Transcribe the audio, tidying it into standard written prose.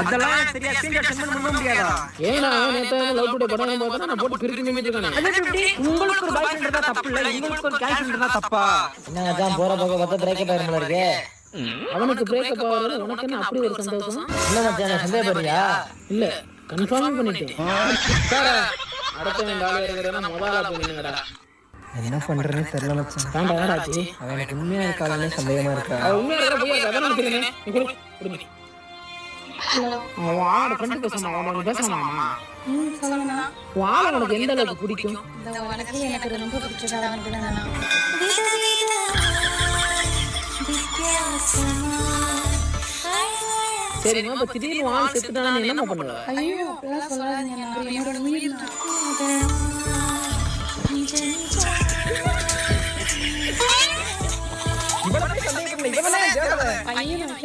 அதெல்லாம் சரியா screenshot send பண்ண முடியாதா? ஏன்னா நேத்து லவ் டுடே படம் பார்த்தா நான் போட்டு பிரிச்சு நிமிட்டு இருக்கானே. உங்களுக்கு ஒரு பாய் ஃப்ரெண்ட் இருந்தா தப்பு இல்ல, உங்களுக்கு ஒரு கேர்ள் ஃப்ரெண்ட் இருந்தா தப்பா? என்ன மச்சான் போற போக பார்த்தா பிரேக்கப் ஆயிரும் போல இருக்கு. அவனுக்கு பிரேக்கப் ஆகுறது உனக்கு என்ன அப்படி ஒரு சந்தோஷம்? என்ன மச்சான் சந்தேகப்படுறியா? இல்ல கன்ஃபார்ம் பண்ணிட்டேன். அடுத்த நாள் ஏறறேன்னா முதல்ல போறீங்கடா. என்ன பண்றேன்னு தெரியல மச்சான். தாண்டா ஆச்சி. அவனுக்கு உண்மையா இருக்கானே சந்தேகமா இருக்கா. உண்மையா இருக்கா போய் கதை நினைக்கிறேனே. நீ குடு. வாட ஃப்ரெண்ட் பேசமா பேசலாமா? சொல்லுங்க. வாட உனக்கு எந்த அளவுக்கு பிடிக்கும்? இந்த உலகத்துல எனக்கு ரொம்ப பிடிச்சதா வந்துட்டேனா. சரி நான் திடீர்னு வாங்க செத்துட்டானா நீ என்ன பண்ணுவ? ஐயோ அப்படிலாம் சொல்லாதீங்க. நான் என்னோட உயிர் இவளே சந்தேகம் இல்லை, இவளே ஐயோ நான்